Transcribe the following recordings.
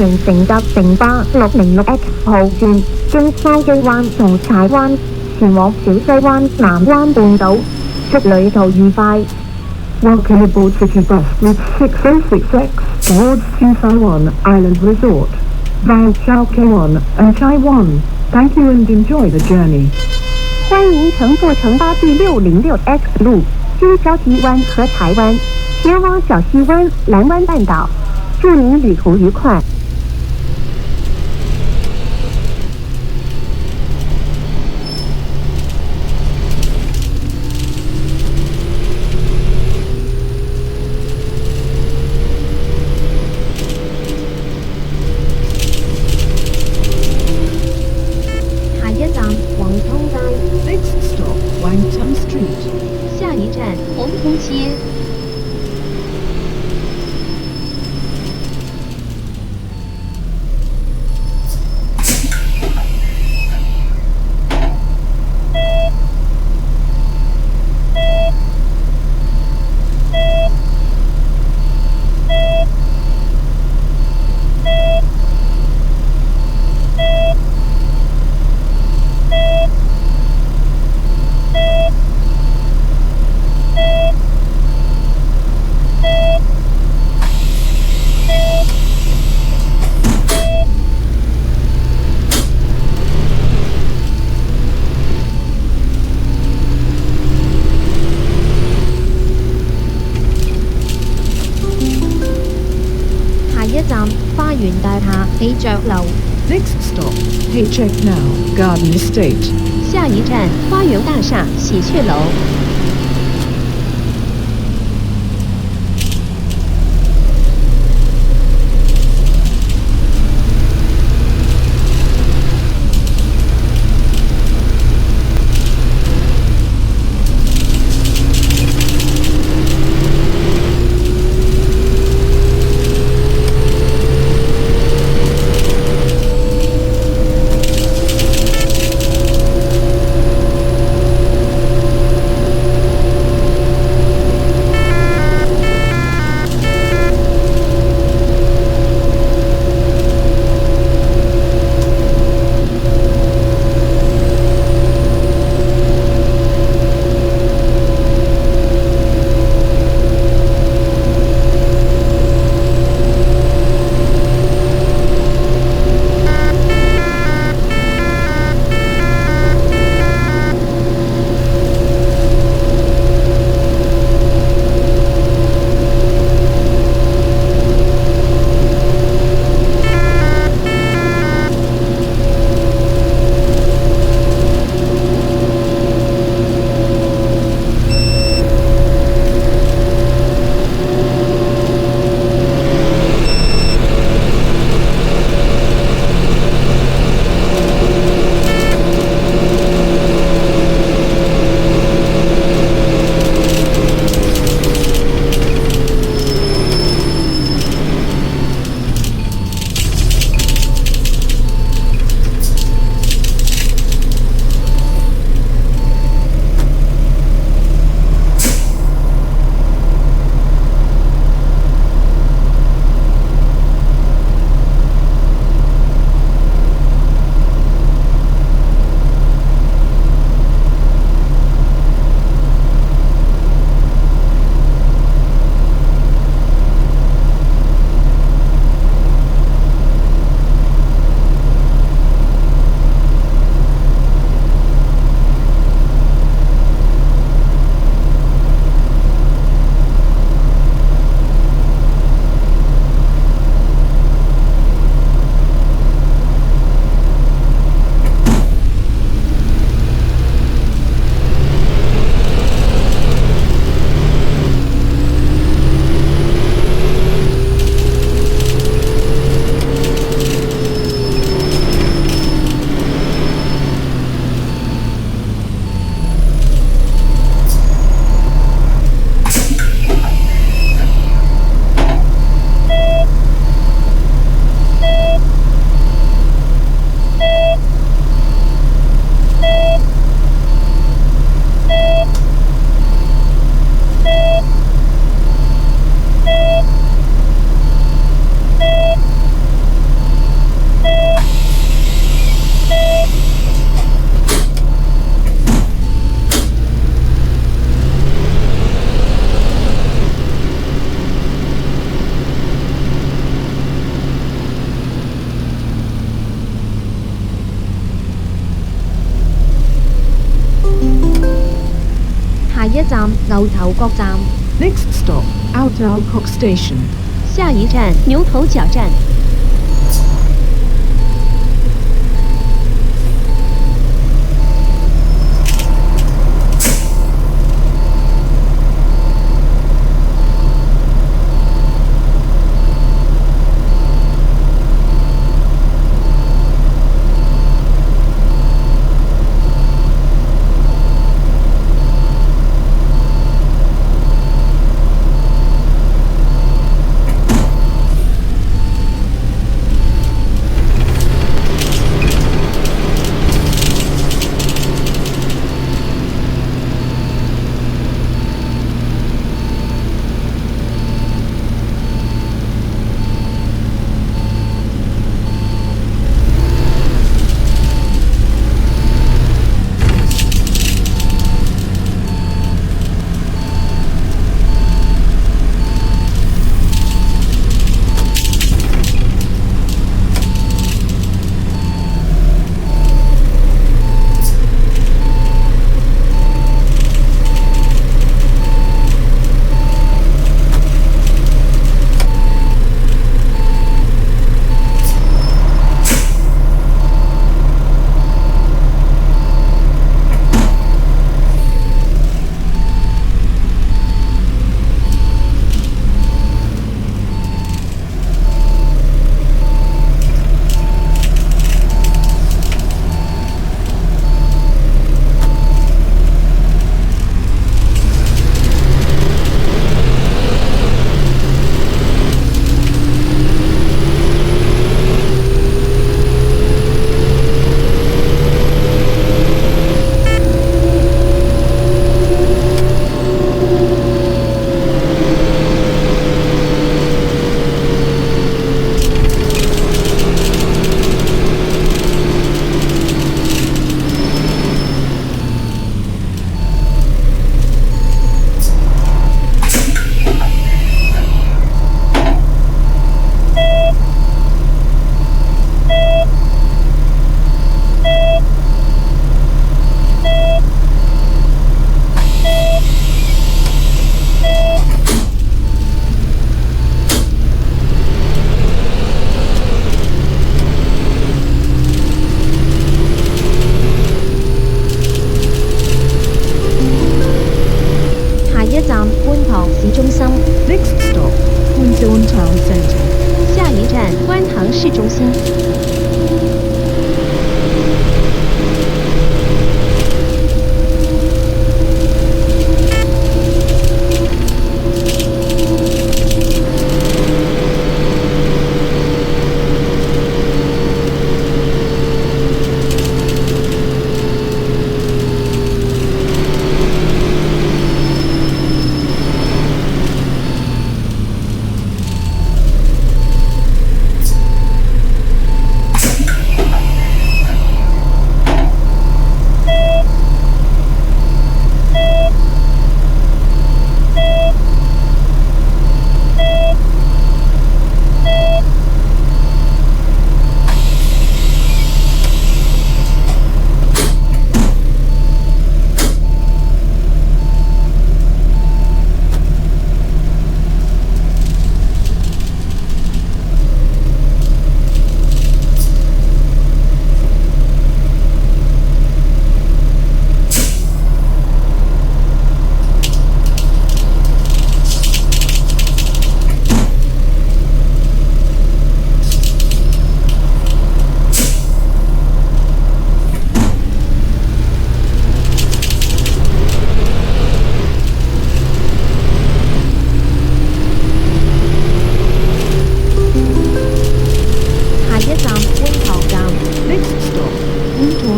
迎乘搭城巴606X 號轉經筲箕灣同柴灣前往小西灣南灣半島，祝旅途愉快。Welcome aboard City Bus with 606X towards Saiwan Island Resort via Chao K1 and Taiwan. Thank you and enjoy the journey. 欢迎乘坐城巴第606X 路经礁溪湾和柴湾，前往小西湾、蓝湾半岛。祝您旅途愉快。下一站宏通街。Next stop, Wangtung Street. 下一站红通街。下一站花園大廈喜鵲樓。Next stop, Paycheck Now, Garden Estate. 下一站花园大厦喜鹊楼。站牛頭角站， Next stop, Outdalcock Station. 下一站牛头角站。Next stop, Queenstown Town Centre. 下一站观塘市中心。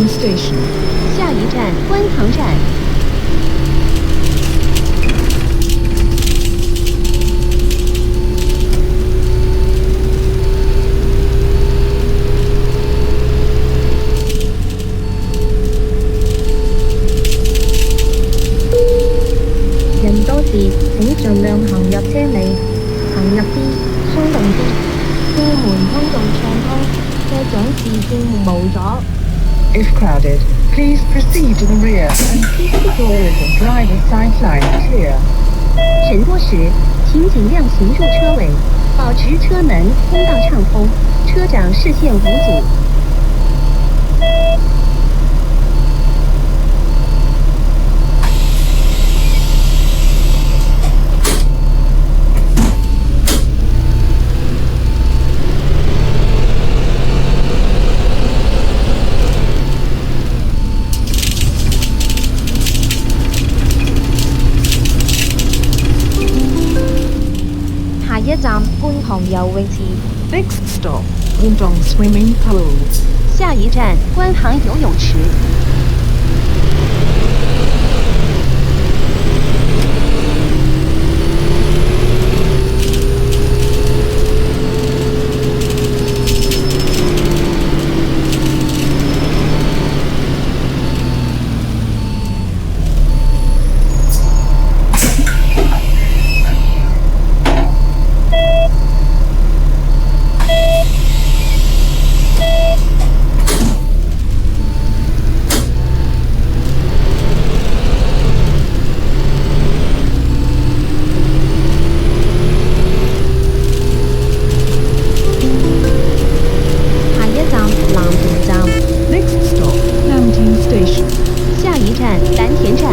Station. 下一站观塘站。人多時請盡量行入車尾，行入啲，鬆動啲，車門通道暢通，車長視線無阻。If crowded, please proceed to the rear and keep the doors and driver's side lines clear. 乘坐时，请尽量行入车尾，保持车门通道畅通，车长视线无阻。下一站觀塘游泳池。 Next stop, Woodong Swimming Pool. 下一站观塘游泳池。Next stop, Lantine Station. 下一站蓝田站。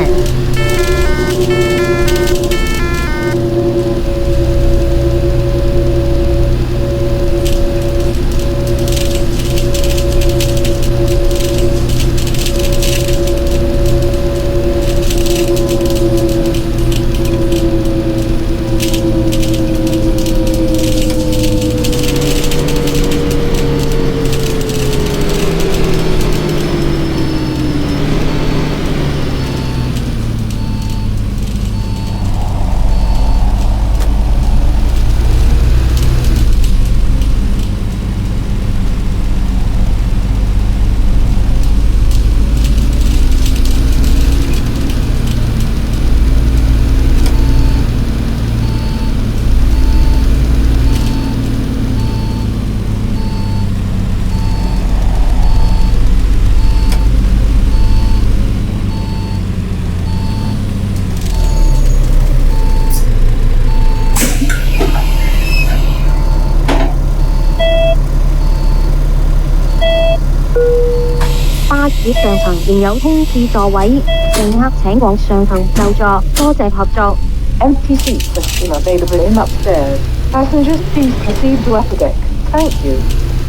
巴士上層仍有空置座位，乘客請往上層就座，多謝合作。 Empty seats are still available in upstairs. Passengers, please proceed to upper deck. Thank you.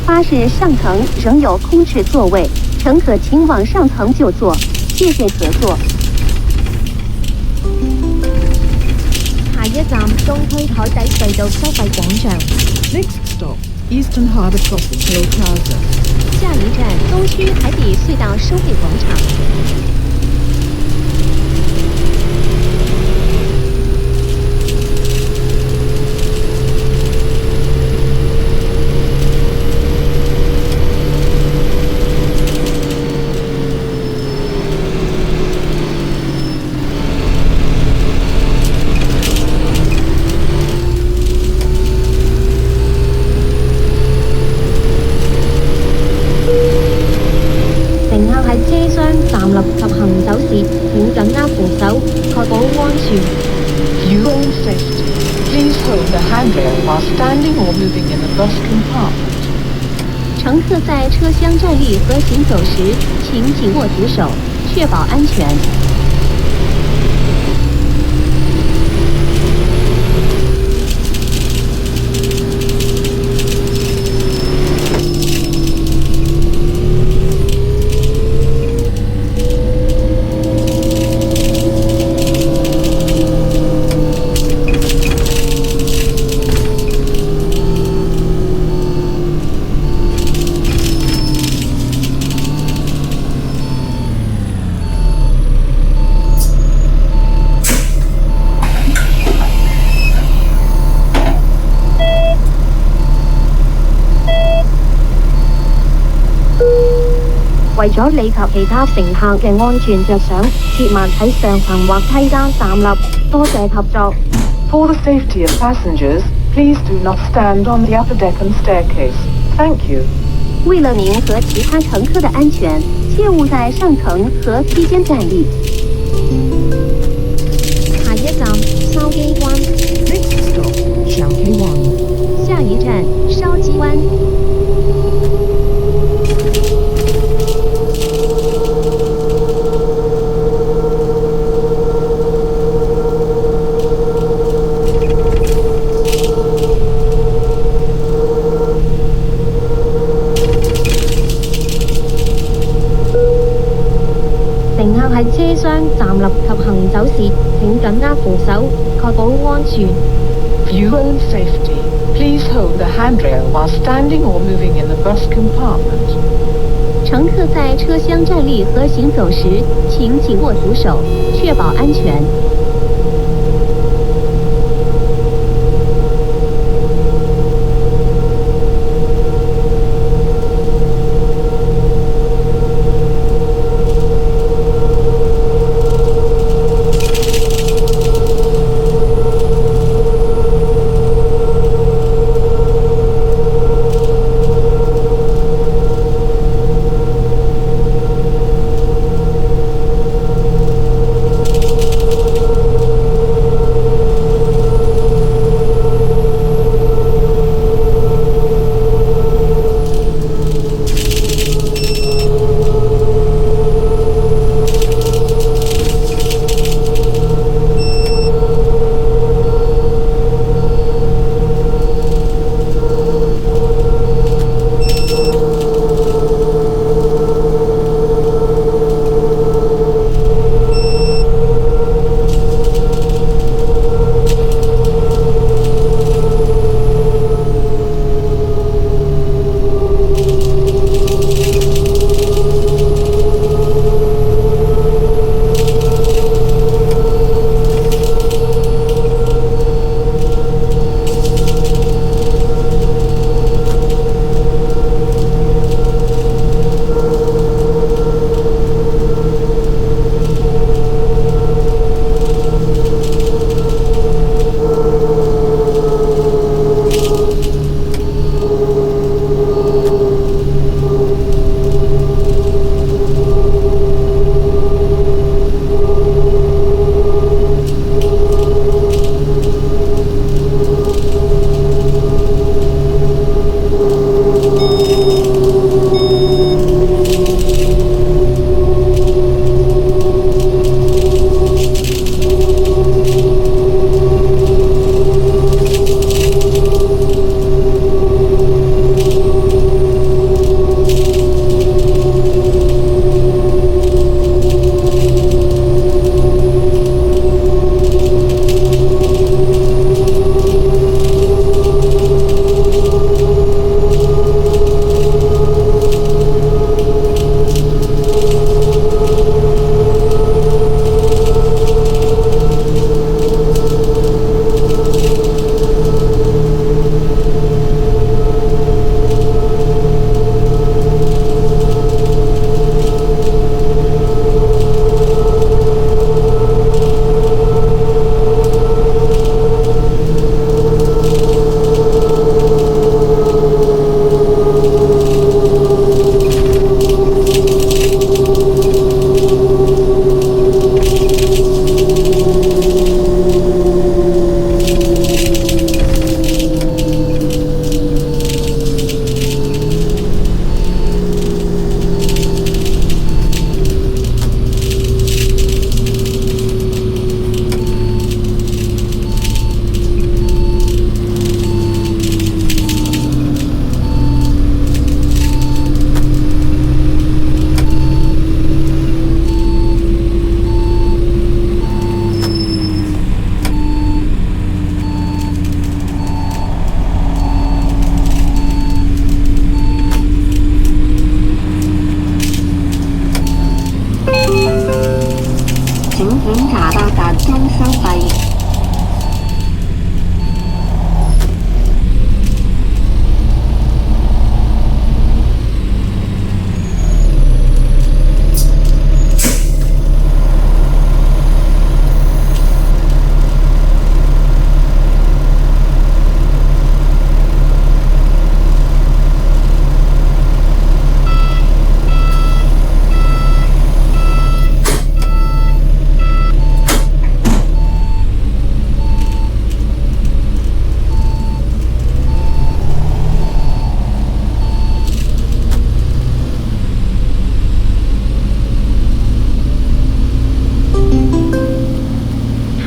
巴士上层仍有空置座位，乘客请往上层就座，谢谢合作。下一站東區海底隧道收費廣場。 Next stop, Eastern Harbour Crossing Hill Plaza. 下一站东区海底隧道收费广场。乘客喺車廂站立及行走時，請緊握扶手，確保安全。 For your own safety, please hold the handrail while standing or moving in the bus compartment. 乘客在车厢站立和行走时，请紧握扶手，确保安全。為咗你及其他乘客嘅安全着想，切勿喺上層或梯間站立。多謝合作。 For the safety of passengers, please do not stand on the upper deck and staircase. Thank you. 为了您和其他乘客的安全，切勿在上层和梯间站立。下一站筲箕灣， Next stop, Chowkei One. 下一站筲箕灣。乘客喺車廂站立及行走時，請緊握扶手，確保安全。 For your own safety, please hold the handrail while standing or moving in the bus compartment. 乘客在车厢站立和行走时，请紧握扶手，确保安全。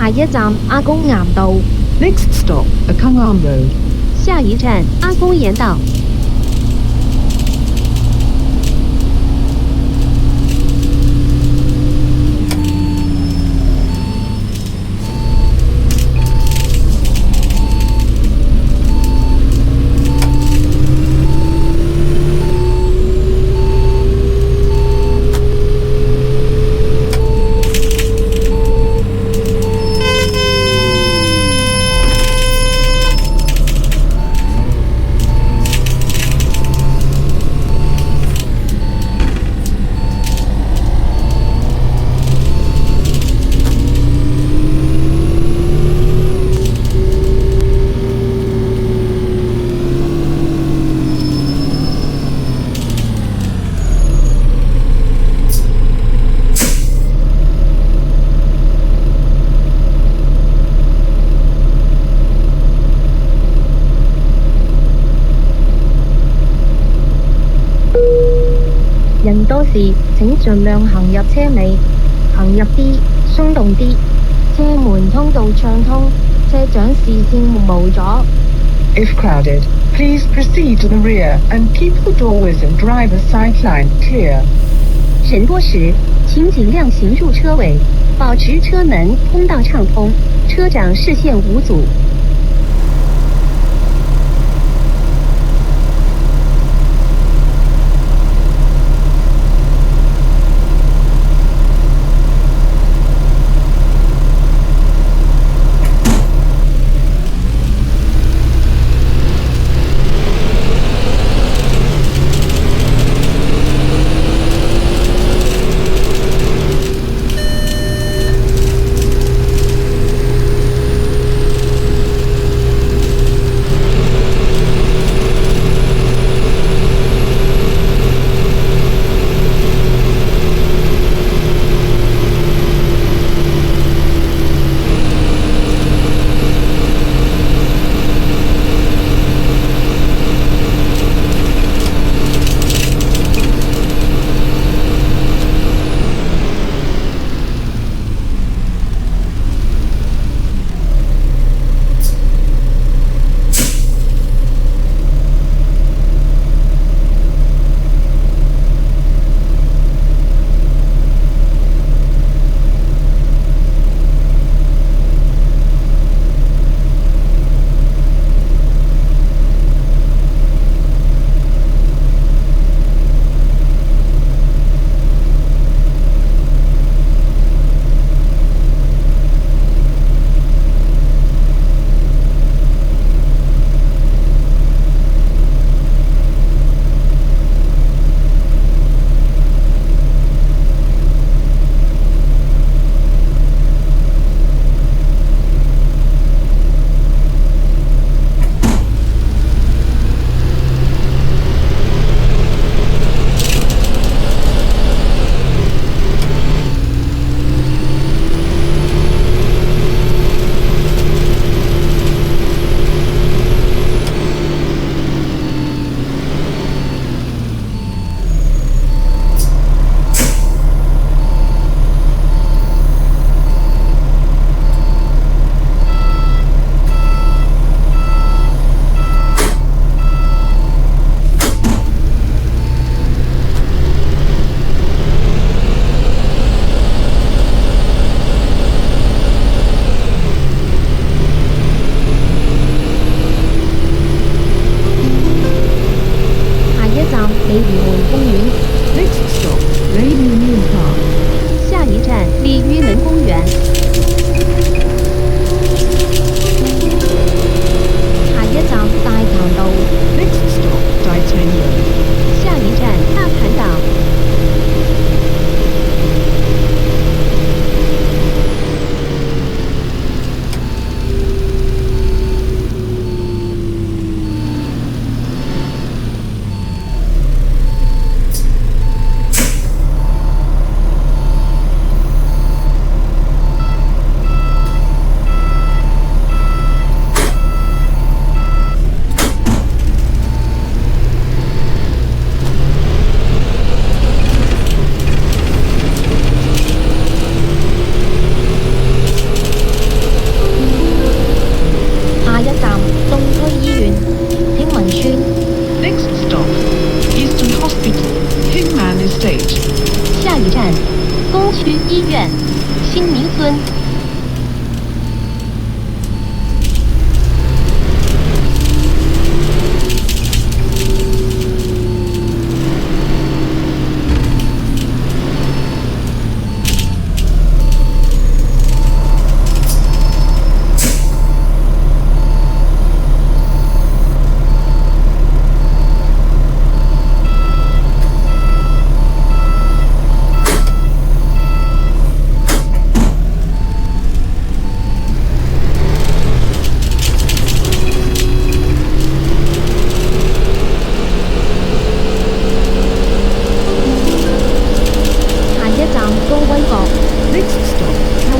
下一站阿公岩道。Next stop, Akung Road. 下一站阿公岩道。人多時請盡量行入車尾，行入啲，鬆動啲，車門通道暢通，車長視線無阻。If crowded, please proceed to the rear and keep the doorways and driver's side line clear. 人多时，请尽量行入车尾，保持车门通道畅通，车长视线无阻。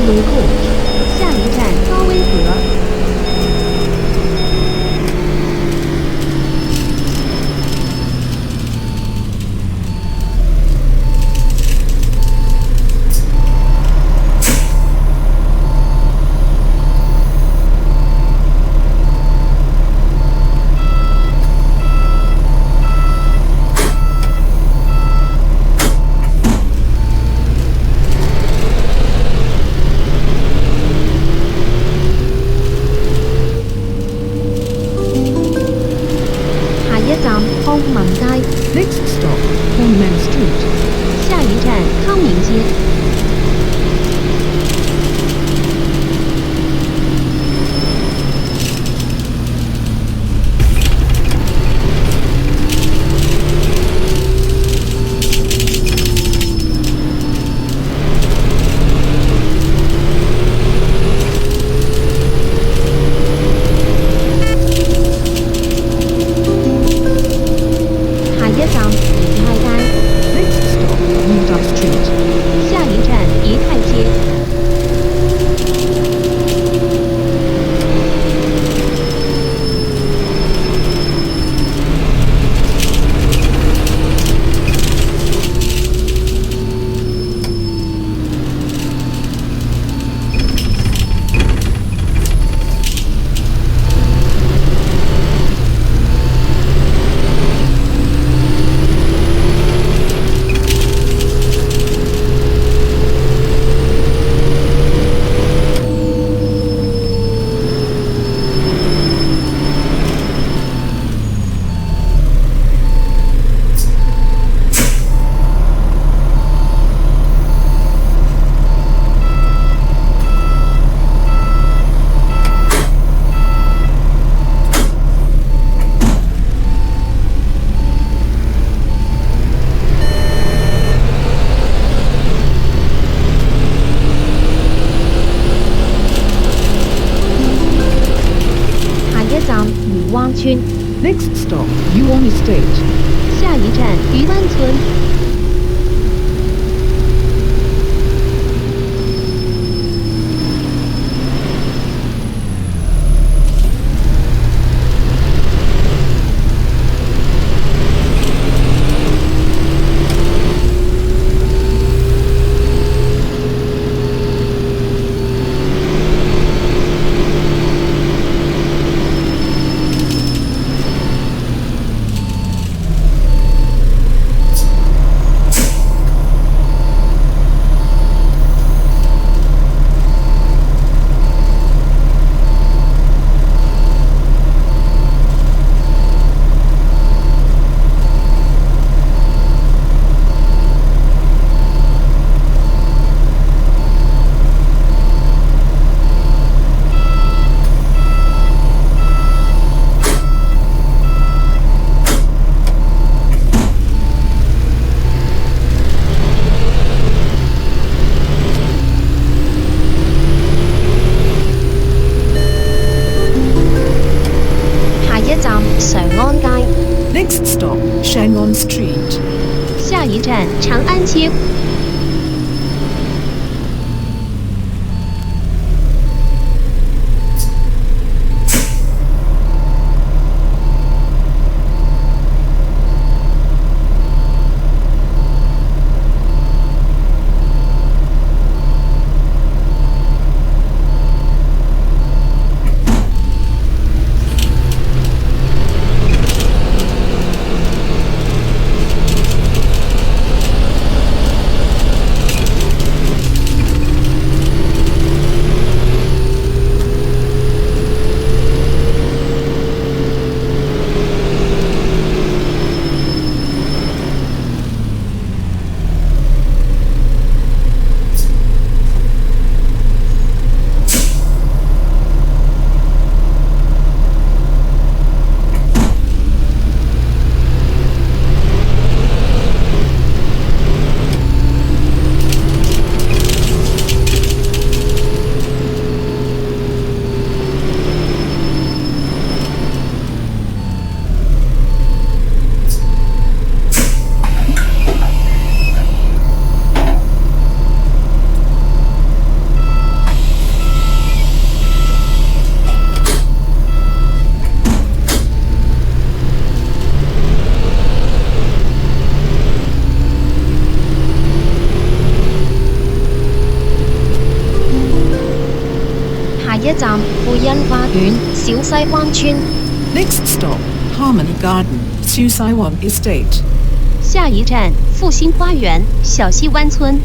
Royal Court. 下一站高威阁。下一站康民街， Next stop, Hongmen Street. 下一站康明街。下一站宜泰街， Next stop, Yudai Street. 下一站宜泰街。下一站漁灣村， Next stop, Yuan Estate. 下一站渔湾村。下一站常安街， Next stop, Shangon Street. 下一站长安街。一站富欣花園小西灣村。Next stop, Harmony Garden, Susaiwan Estate. 下一站复兴花园小西湾村。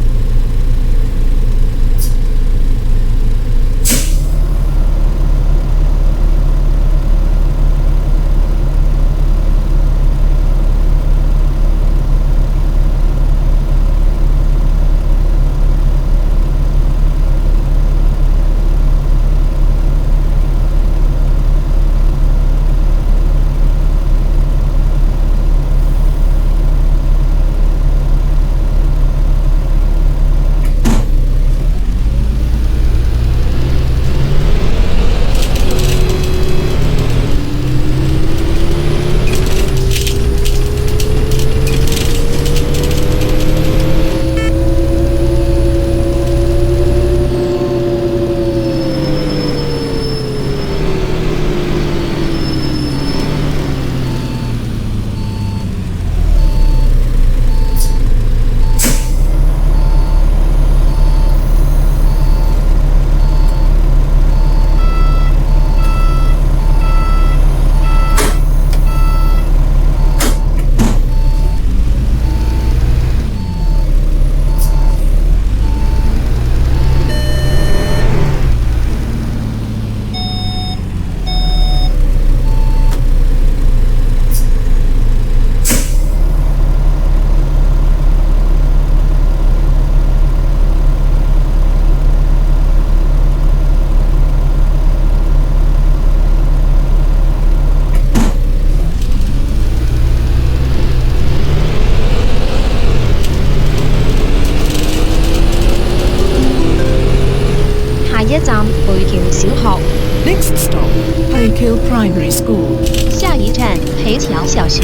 一站培橋小學。Next stop, Paykill Primary School. 下一站培橋小學。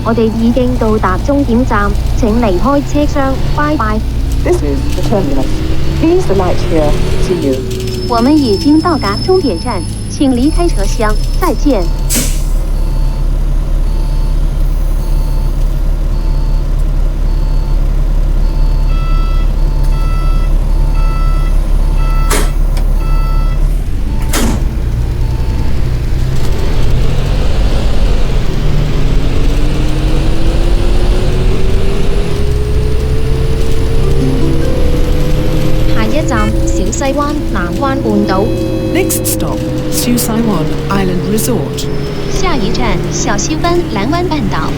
我哋已經到達終點站，請離開車廂，拜拜。This is the terminus. Please alight here. See you. 我們已經到達終點站，請離開車廂，再見。西灣南灣半島。Next stop, Susaiwan Island Resort. 下一站小西灣藍灣半島。